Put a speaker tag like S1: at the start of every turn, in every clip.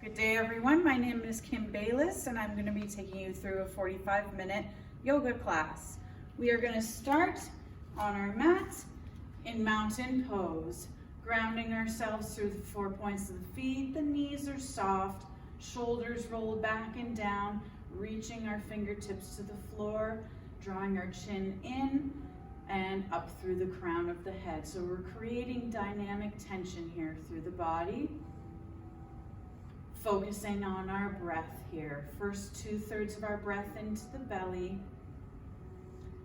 S1: Good day, everyone. My name is Kim Bayless, and I'm going to be taking you through a 45-minute yoga class. We are going to start on our mat in mountain pose, grounding ourselves through the 4 points of the feet. The knees are soft, shoulders rolled back and down, reaching our fingertips to the floor, drawing our chin in and up through the crown of the head. So we're creating dynamic tension here through the body. Focusing on our breath here. First 2/3 of our breath into the belly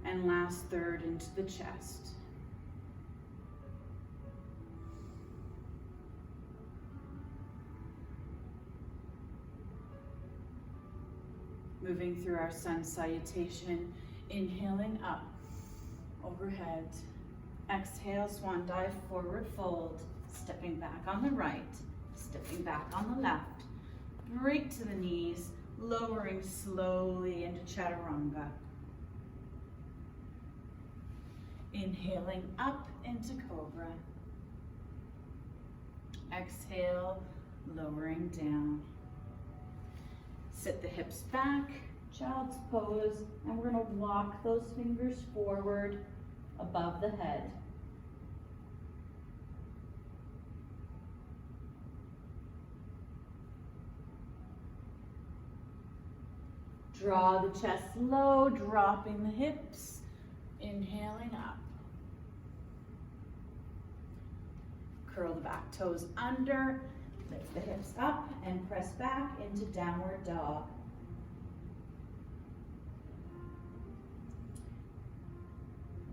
S1: and last third into the chest. Moving through our sun salutation, inhaling up, overhead. Exhale, swan dive, forward fold, stepping back on the right, stepping back on the left. Break to the knees, lowering slowly into chaturanga. Inhaling up into cobra. Exhale, lowering down. Sit the hips back, child's pose, and we're going to walk those fingers forward above the head. Draw the chest low, dropping the hips, inhaling up. Curl the back toes under, lift the hips up, and press back into downward dog.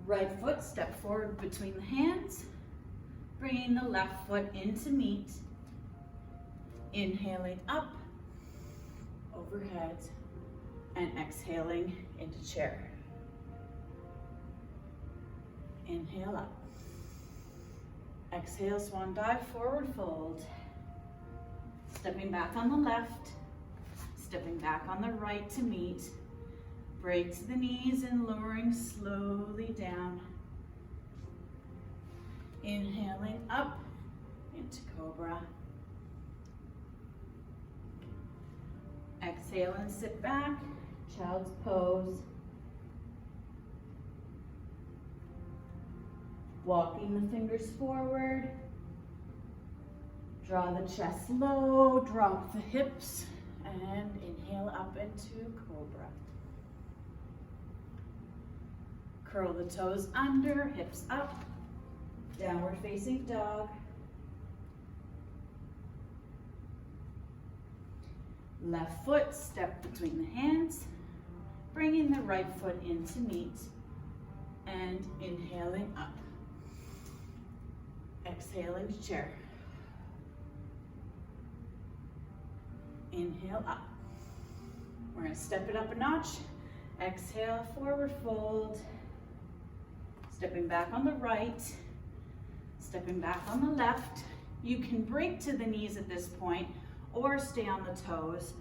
S1: Right foot, step forward between the hands, bringing the left foot into meet. Inhaling up, overhead, and exhaling into chair. Inhale up. Exhale, swan dive, forward fold. Stepping back on the left, stepping back on the right to meet. Break to the knees and lowering slowly down. Inhaling up into cobra. Exhale and sit back. Child's pose. Walking the fingers forward. Draw the chest low, drop the hips, and inhale up into cobra. Curl the toes under, hips up, downward facing dog. Left foot, step between the hands. Bringing the right foot into meet and inhaling up. Exhaling to chair. Inhale up. We're going to step it up a notch. Exhale, forward fold. Stepping back on the right. Stepping back on the left. You can break to the knees at this point or stay on the toes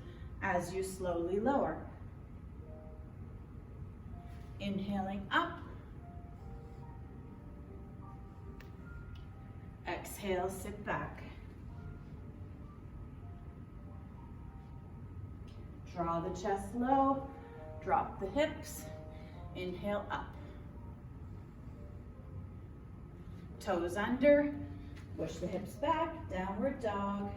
S1: as you slowly lower. Inhaling up. Exhale, sit back. Draw the chest low, drop the hips, inhale up. Toes under, push the hips back, downward dog.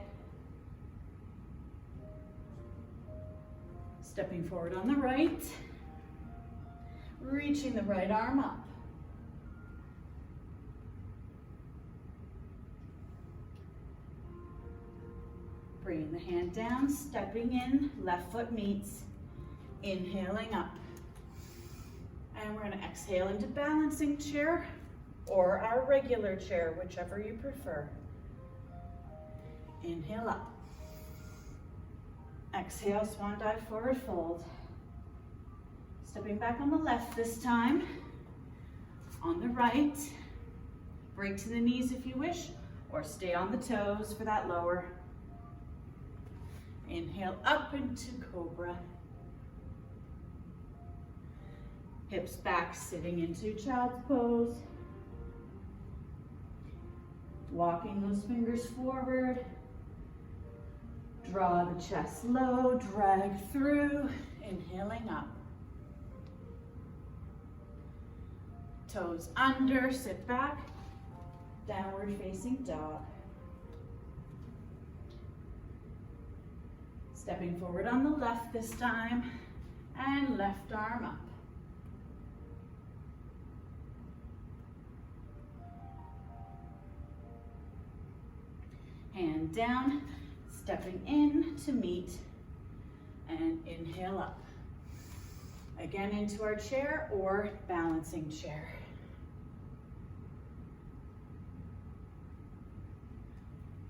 S1: Stepping forward on the right. Reaching the right arm up. Bringing the hand down, stepping in, left foot meets, inhaling up. And we're going to exhale into balancing chair or our regular chair, whichever you prefer. Inhale up. Exhale, swan dive, forward fold. Stepping back on the left this time. On the right, break to the knees if you wish, or stay on the toes for that lower. Inhale up into cobra. Hips back, sitting into child's pose. Walking those fingers forward. Draw the chest low, drag through, inhaling up. Toes under, sit back, downward facing dog. Stepping forward on the left this time, and left arm up. Hand down, stepping in to meet, and inhale up. Again into our chair or balancing chair.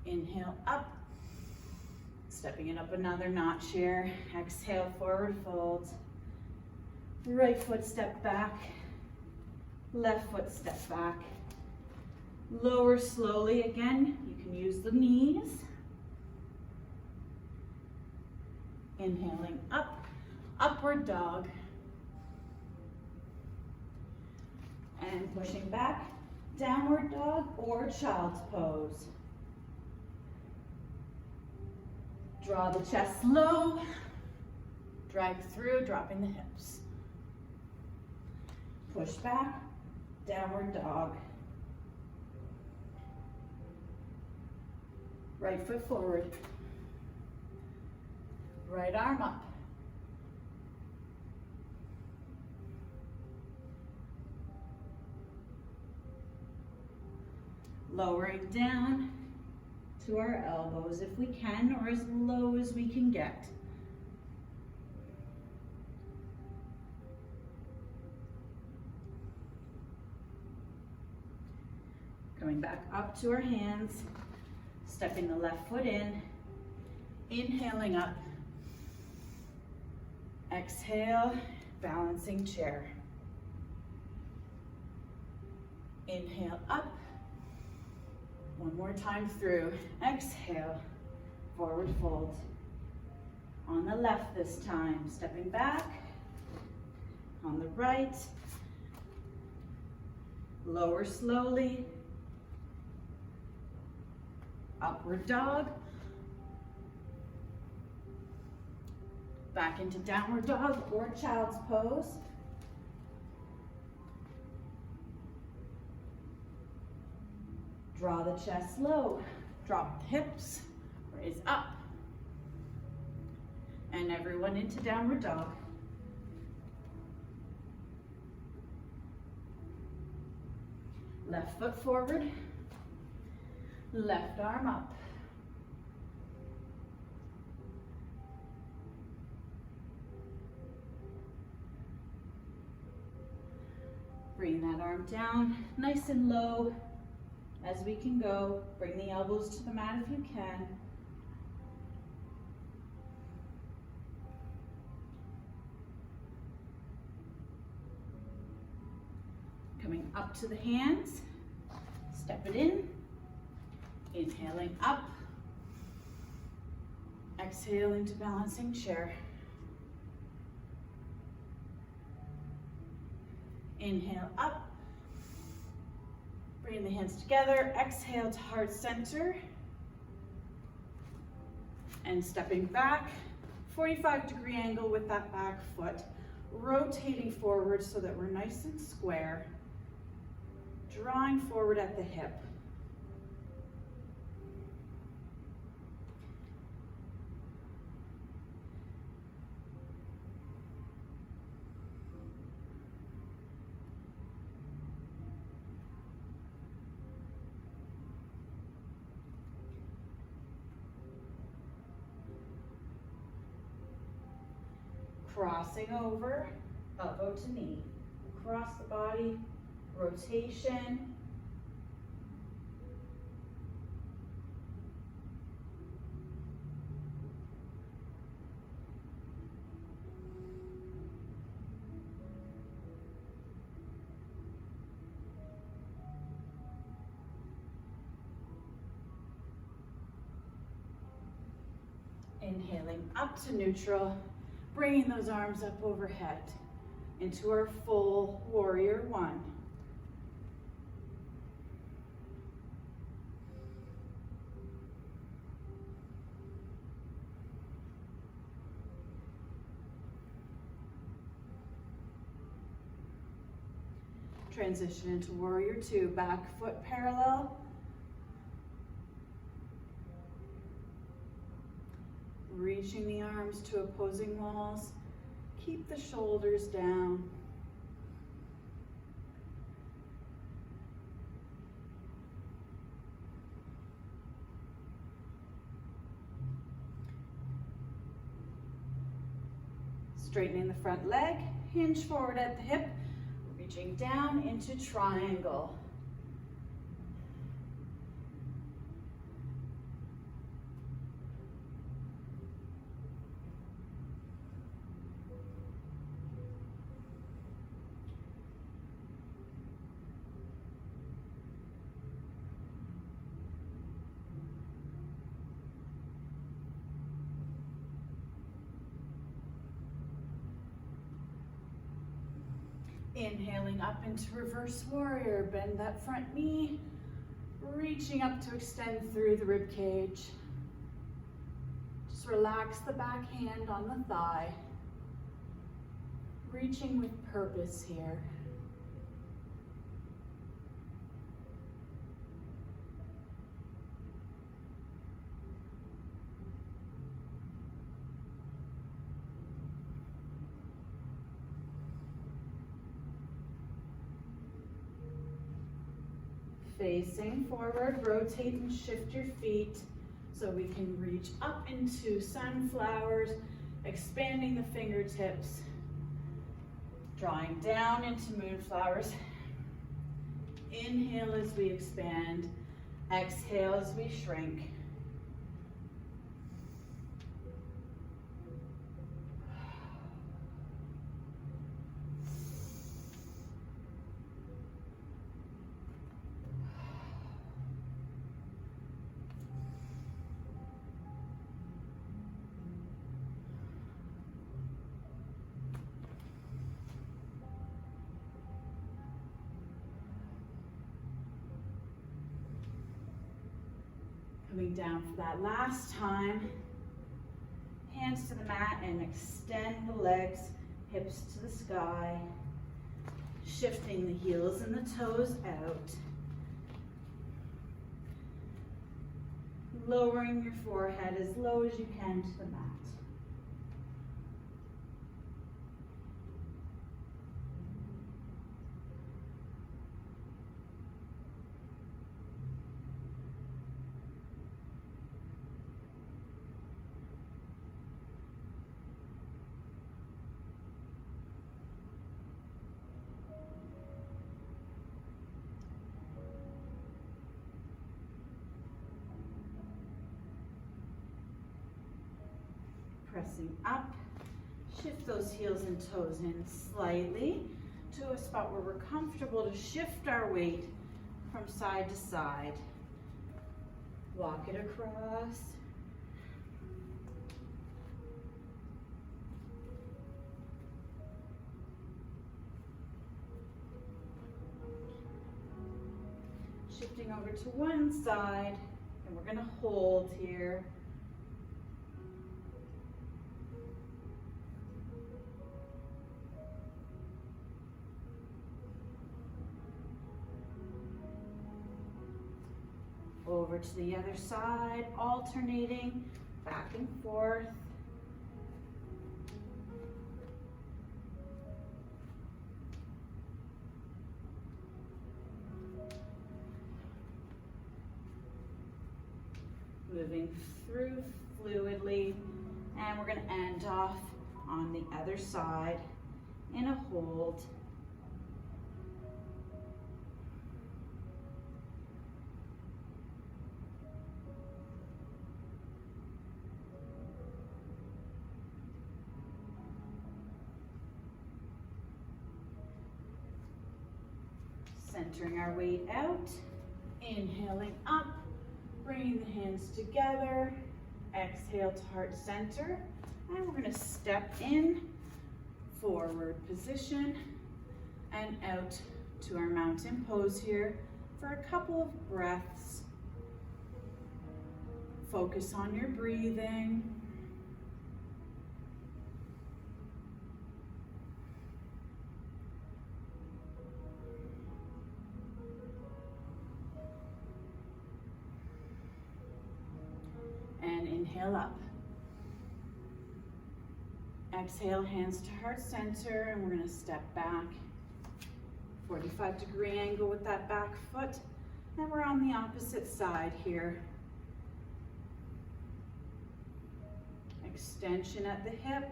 S1: Inhale up, stepping it up another notch here. Exhale, forward fold. Right foot step back, left foot step back. Lower slowly again, you can use the knees. Inhaling up, upward dog. And pushing back, downward dog or child's pose. Draw the chest low, drag through, dropping the hips. Push back, downward dog. Right foot forward. Right arm up. Lowering down to our elbows if we can, or as low as we can get. Coming back up to our hands, stepping the left foot in, inhaling up. Exhale, balancing chair. Inhale up. One more time through. Exhale, forward fold. On the left this time, stepping back. On the right, lower slowly. Upward dog. Back into downward dog or child's pose. Draw the chest low, drop the hips, raise up. And everyone into downward dog. Left foot forward, left arm up. Bring that arm down, nice and low as we can go. Bring the elbows to the mat if you can. Coming up to the hands, step it in, inhaling up, exhale into balancing chair. Inhale up, bring the hands together, exhale to heart center, and stepping back, 45-degree angle with that back foot, rotating forward so that we're nice and square, drawing forward at the hip. Crossing over, elbow to knee, across the body, rotation. Inhaling up to neutral. Bringing those arms up overhead into our full warrior one. Transition into warrior two, back foot parallel. Reaching the arms to opposing walls. Keep the shoulders down. Straightening the front leg, hinge forward at the hip, reaching down into triangle. Inhaling up into reverse warrior, bend that front knee, reaching up to extend through the rib cage. Just relax the back hand on the thigh, reaching with purpose here. Facing forward, rotate and shift your feet so we can reach up into sunflowers, expanding the fingertips, drawing down into moonflowers. Inhale as we expand, exhale as we shrink. Coming down for that last time. Hands to the mat and extend the legs, hips to the sky. Shifting the heels and the toes out. Lowering your forehead as low as you can to the mat. Pressing up, shift those heels and toes in slightly to a spot where we're comfortable to shift our weight from side to side. Walk it across. Shifting over to one side, and we're going to hold here. Over to the other side, alternating back and forth. Moving through fluidly, and we're going to end off on the other side in a hold. Centering our weight out, inhaling up, bringing the hands together, exhale to heart center, and we're going to step in, forward position, and out to our mountain pose here for a couple of breaths. Focus on your breathing. Inhale up. Exhale, hands to heart center, and we're gonna step back. 45-degree angle with that back foot. And we're on the opposite side here. Extension at the hip,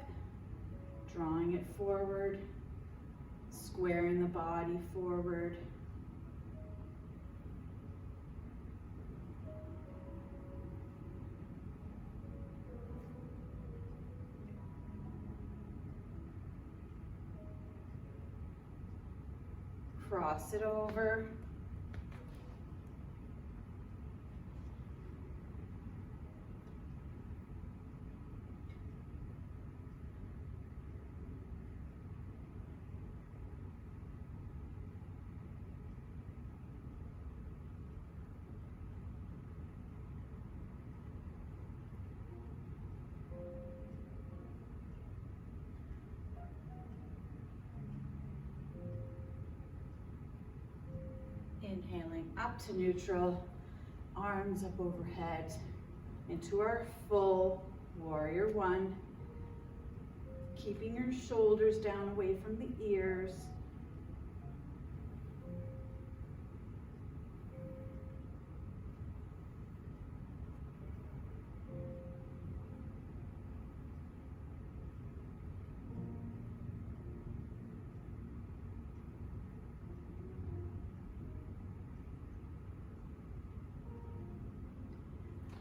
S1: drawing it forward, squaring the body forward. Cross it over. Inhaling up to neutral, arms up overhead, into our full warrior one. Keeping your shoulders down away from the ears.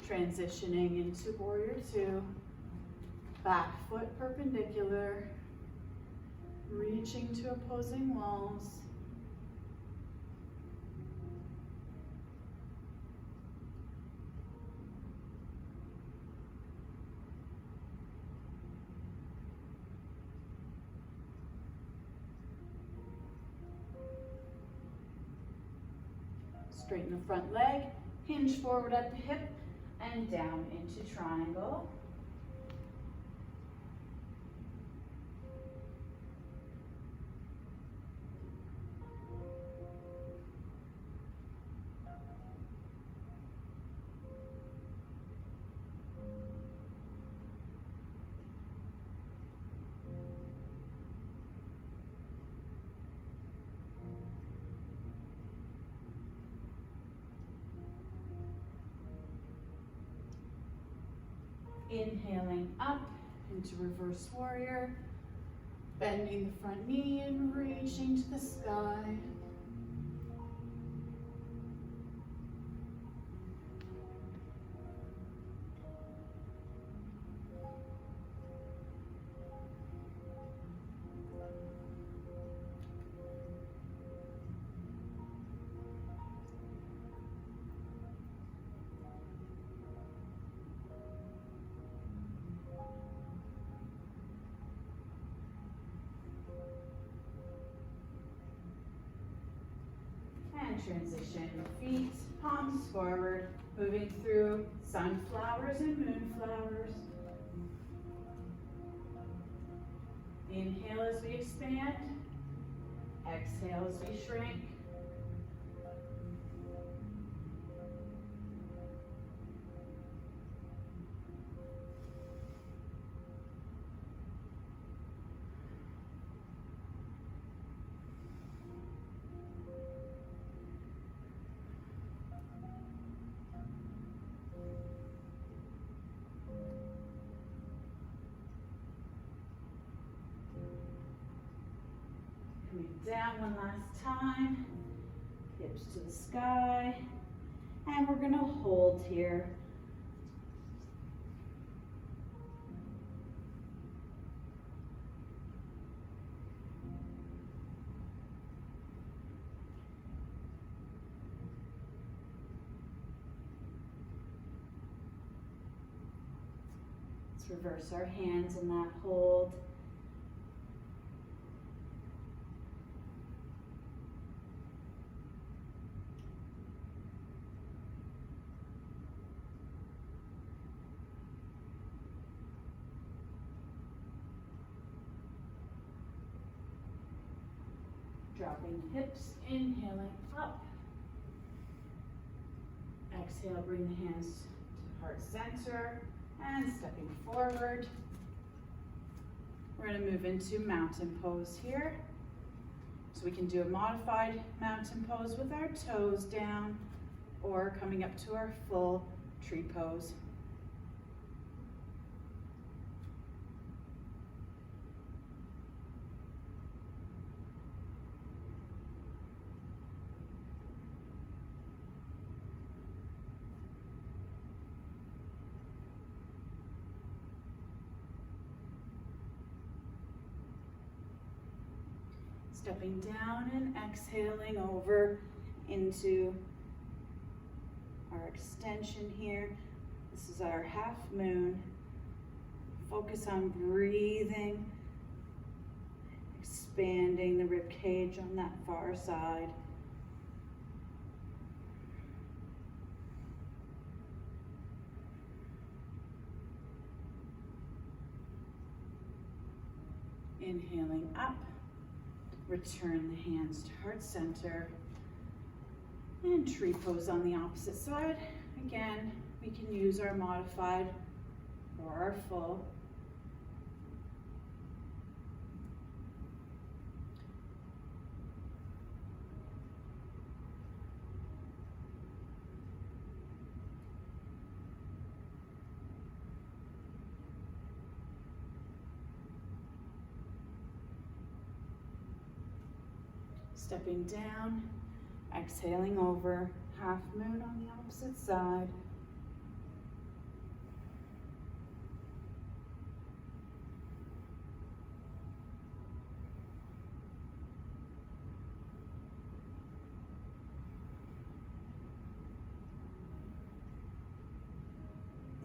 S1: Transitioning into warrior two, back foot perpendicular, reaching to opposing walls. Straighten the front leg, hinge forward at the hip, and down into triangle. Inhaling up into reverse warrior, bending the front knee and reaching to the sky. Transition, feet, palms forward, moving through sunflowers and moonflowers. Inhale as we expand, exhale as we shrink. Down one last time, hips to the sky, and we're gonna hold here. Let's reverse our hands in that hold. Dropping hips, inhaling up. Exhale, bring the hands to heart center And stepping forward. We're going to move into mountain pose here. So we can do a modified mountain pose with our toes down or coming up to our full tree pose. Stepping down and exhaling over into our extension here. This is our half moon. Focus on breathing, expanding the rib cage on that far side. Inhaling up. Return the hands to heart center and tree pose on the opposite side. Again, we can use our modified or our full. Stepping down, exhaling over, half moon on the opposite side.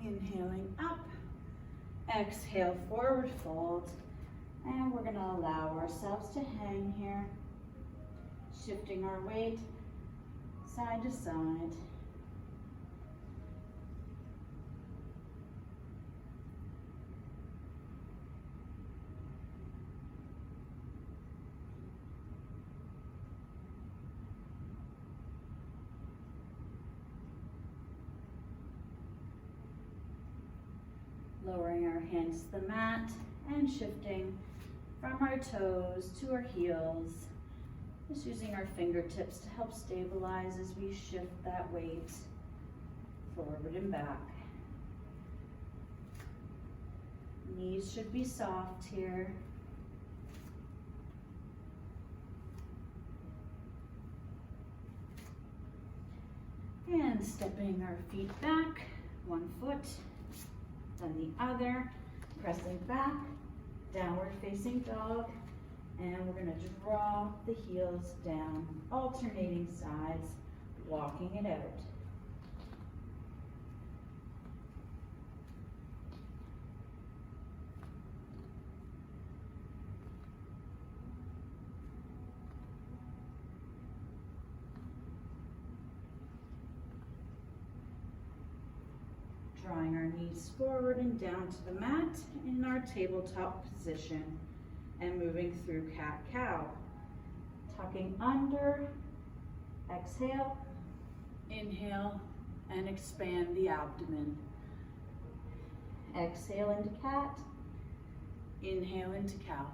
S1: Inhaling up, exhale, forward fold, and we're going to allow ourselves to hang here. Shifting our weight side to side. Lowering our hands to the mat and shifting from our toes to our heels. Just using our fingertips to help stabilize as we shift that weight forward and back. Knees should be soft here. And stepping our feet back, one foot, then the other, pressing back, downward facing dog. And we're going to draw the heels down, alternating sides, walking it out. Drawing our knees forward and down to the mat in our tabletop position. And moving through cat-cow. Tucking under, exhale, inhale, and expand the abdomen. Exhale into cat, inhale into cow.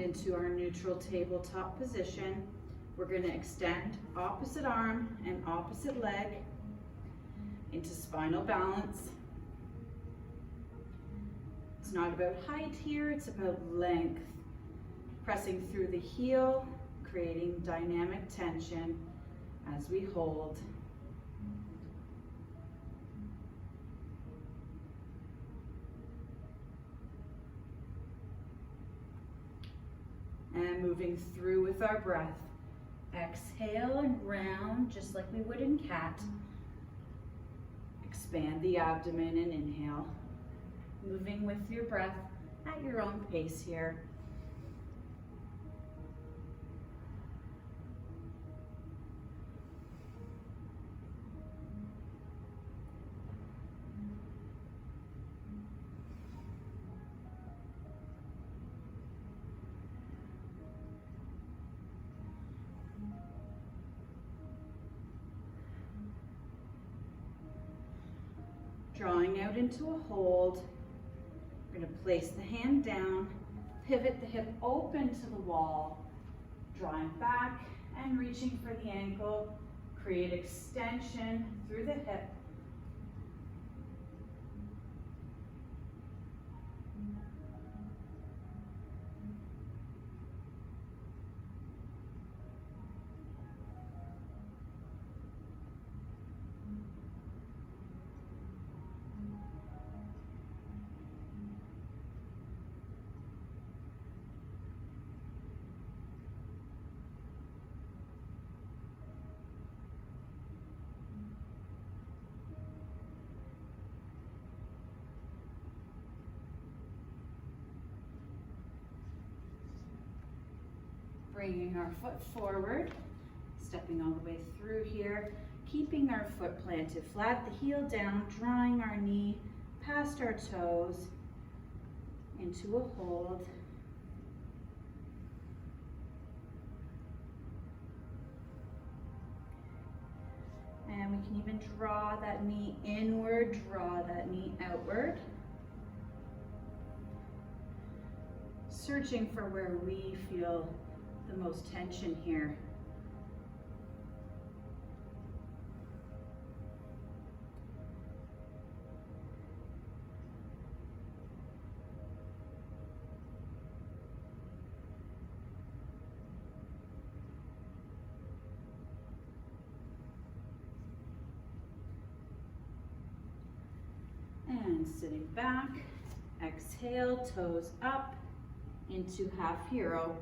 S1: Into our neutral tabletop position. We're going to extend opposite arm and opposite leg into spinal balance. It's not about height here, it's about length. Pressing through the heel, creating dynamic tension as we hold. And moving through with our breath. Exhale and round, just like we would in cat. Expand the abdomen and inhale. Moving with your breath at your own pace here. Drawing out into a hold. We're going to place the hand down, pivot the hip open to the wall, drawing back and reaching for the ankle. Create extension through the hip. Bringing our foot forward, stepping all the way through here, keeping our foot planted flat, the heel down, drawing our knee past our toes into a hold. And we can even draw that knee inward, draw that knee outward. Searching for where we feel the most tension here. And sitting back, exhale, toes up into half hero.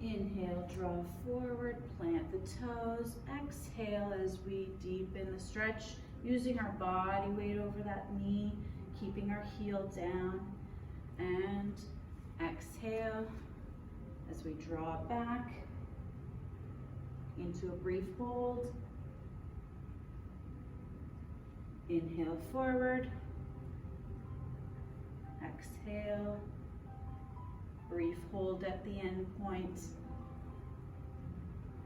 S1: Inhale, draw forward, plant the toes. Exhale as we deepen the stretch, using our body weight over that knee, keeping our heel down. And exhale as we draw back into a brief hold. Inhale forward. Exhale. Brief hold at the end point.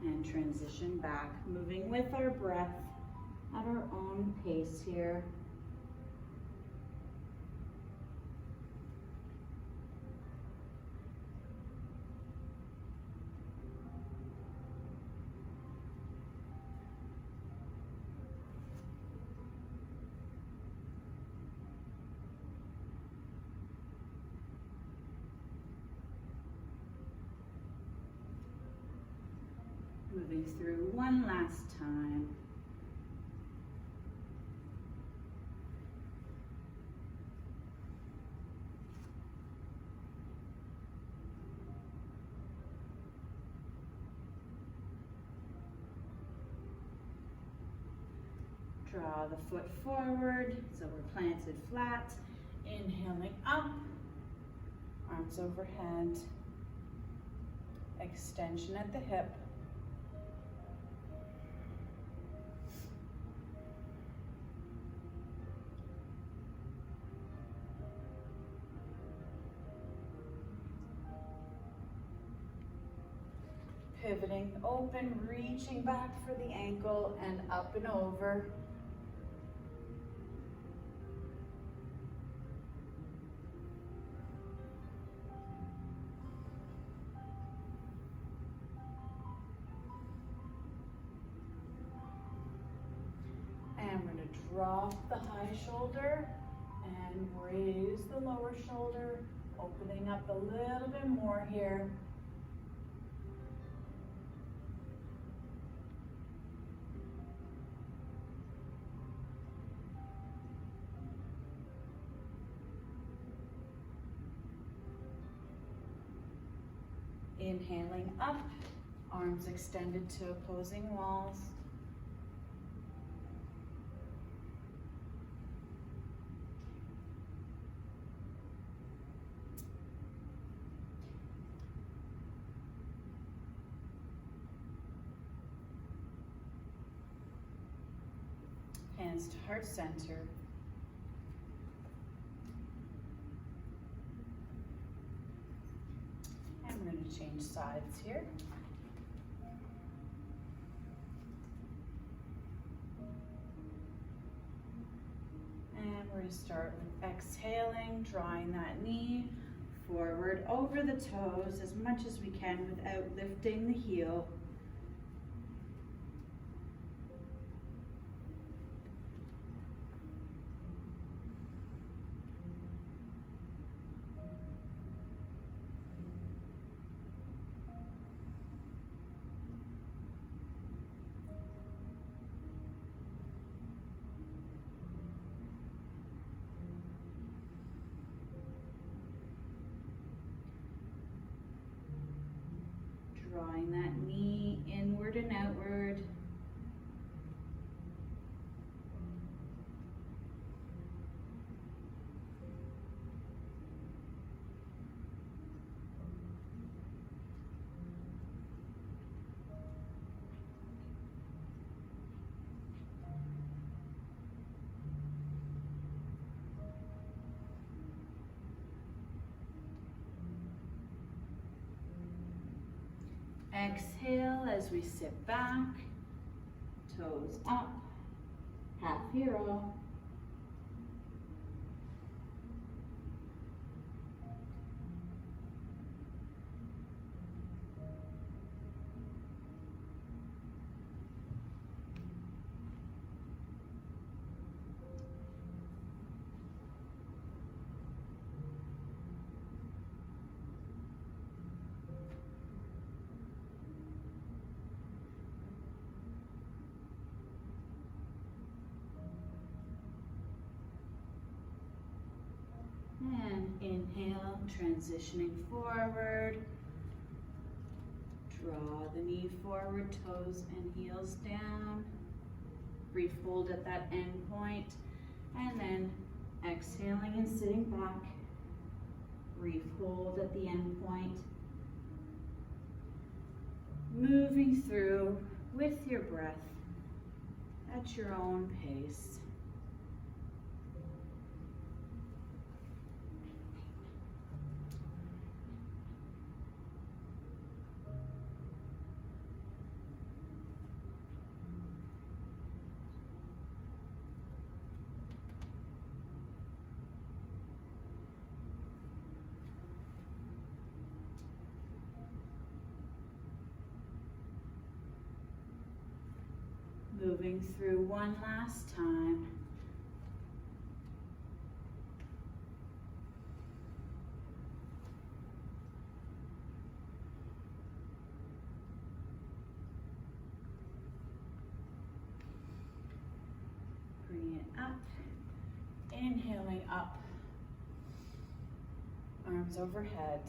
S1: And transition back, moving with our breath at our own pace here. Moving through one last time. Draw the foot forward, so we're planted flat. Inhaling up, arms overhead, extension at the hip. Pivoting open, reaching back for the ankle and up and over. Drop the high shoulder and raise the lower shoulder, opening up a little bit more here. Inhaling up, arms extended to opposing walls. Hands to heart center. And we're going to change sides here. And we're going to start with exhaling, drawing that knee forward over the toes as much as we can without lifting the heel. Drawing that knee inward and outward. Exhale as we sit back, toes up, half hero. And inhale, transitioning forward. Draw the knee forward, toes and heels down. Brief hold at that end point. And then exhaling and sitting back. Brief hold at the end point. Moving through with your breath at your own pace. Moving through one last time. Bring it up, inhaling up, arms overhead,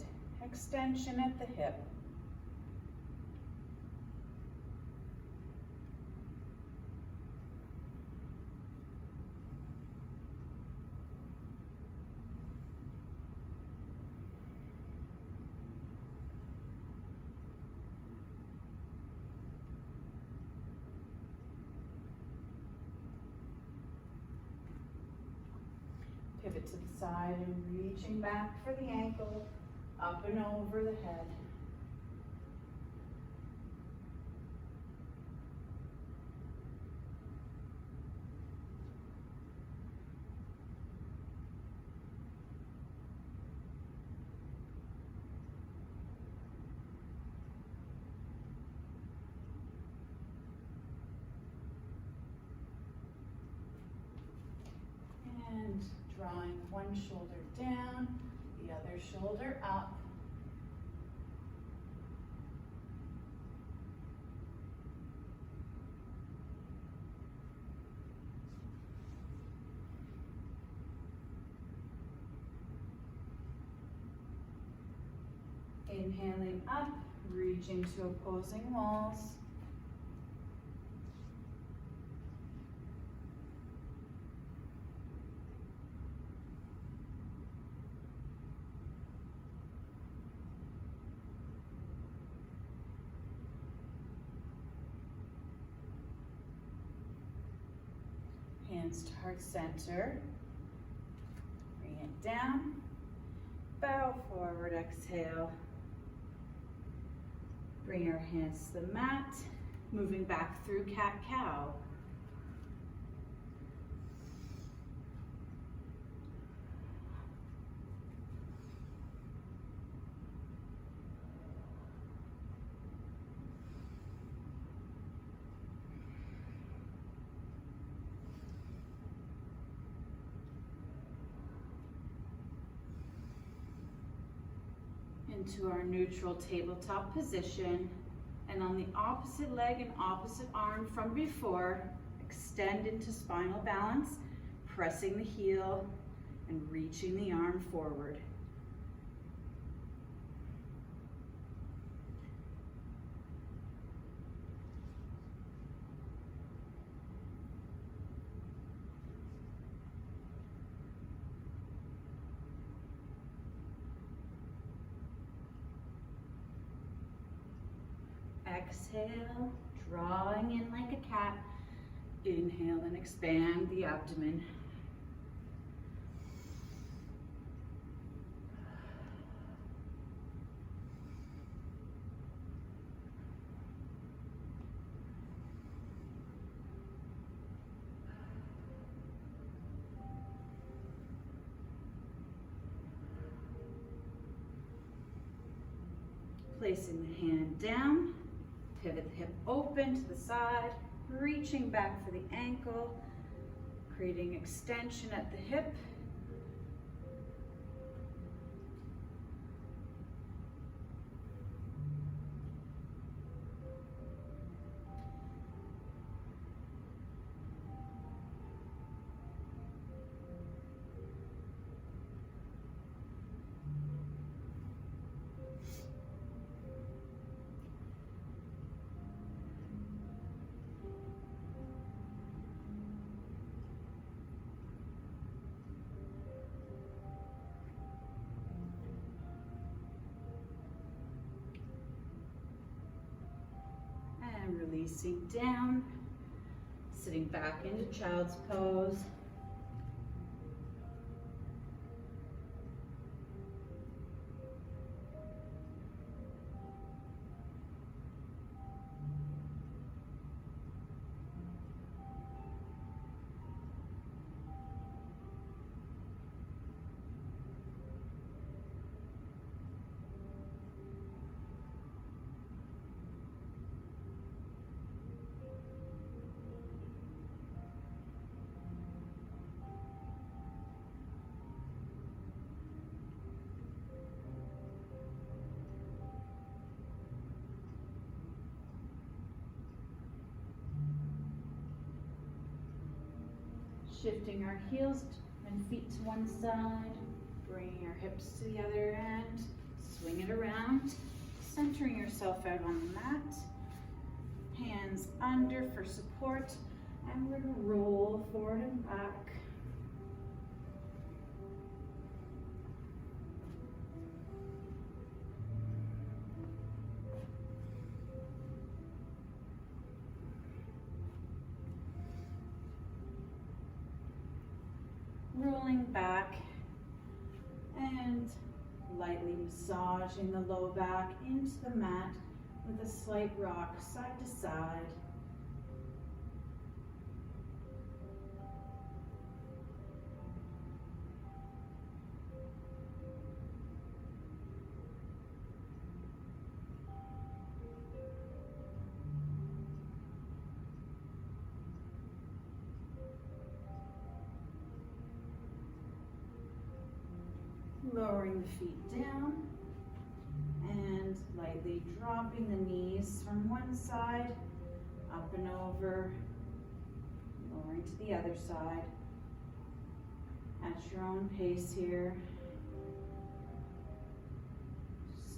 S1: extension at the hip. Pivot to the side and reaching back for the ankle, up and over the head. one shoulder down, the other shoulder up. Inhaling up, reaching to opposing walls. Hands to heart center. Bring it down. Bow forward, exhale. Bring our hands to the mat, moving back through cat-cow. Into our neutral tabletop position, and on the opposite leg and opposite arm from before, extend into spinal balance, pressing the heel and reaching the arm forward. Exhale, drawing in like a cat. Inhale and expand the abdomen. Placing the hand down. Pivot the hip open to the side, reaching back for the ankle, creating extension at the hip. Releasing down, sitting back into child's pose. Shifting our heels and feet to one side, bringing our hips to the other end, swing it around, centering yourself out on the mat, hands under for support, and we're going to roll forward and back. Rolling back and lightly massaging the low back into the mat with a slight rock side to side. lowering the feet down and lightly dropping the knees from one side, up and over, lowering to the other side at your own pace here.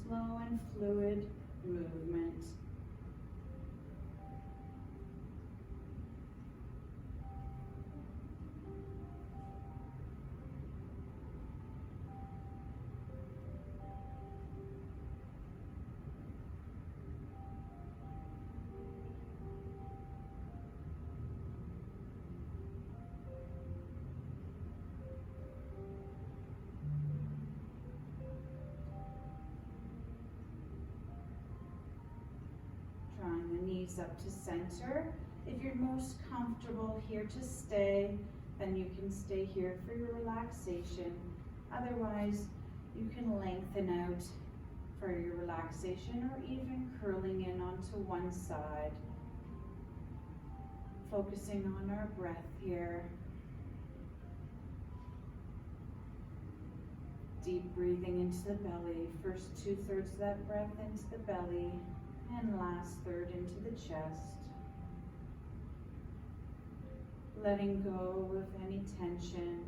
S1: Slow and fluid movement. Drawing the knees up to center. If you're most comfortable here to stay, then you can stay here for your relaxation. Otherwise, you can lengthen out for your relaxation or even curling in onto one side. Focusing on our breath here. Deep breathing into the belly. First 2/3 of that breath into the belly and last third into the chest. Letting go of any tension.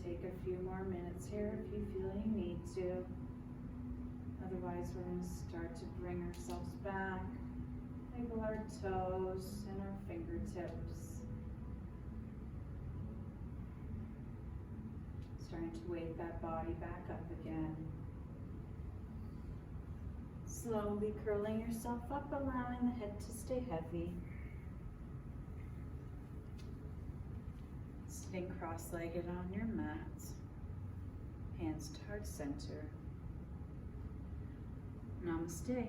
S1: take a few more minutes here if you feel you need to. Otherwise, we're going to start to bring ourselves back. Wiggle our toes and our fingertips. Starting to wake that body back up again. Slowly curling yourself up, allowing the head to stay heavy. Sitting cross-legged on your mat. Hands to heart center. Namaste.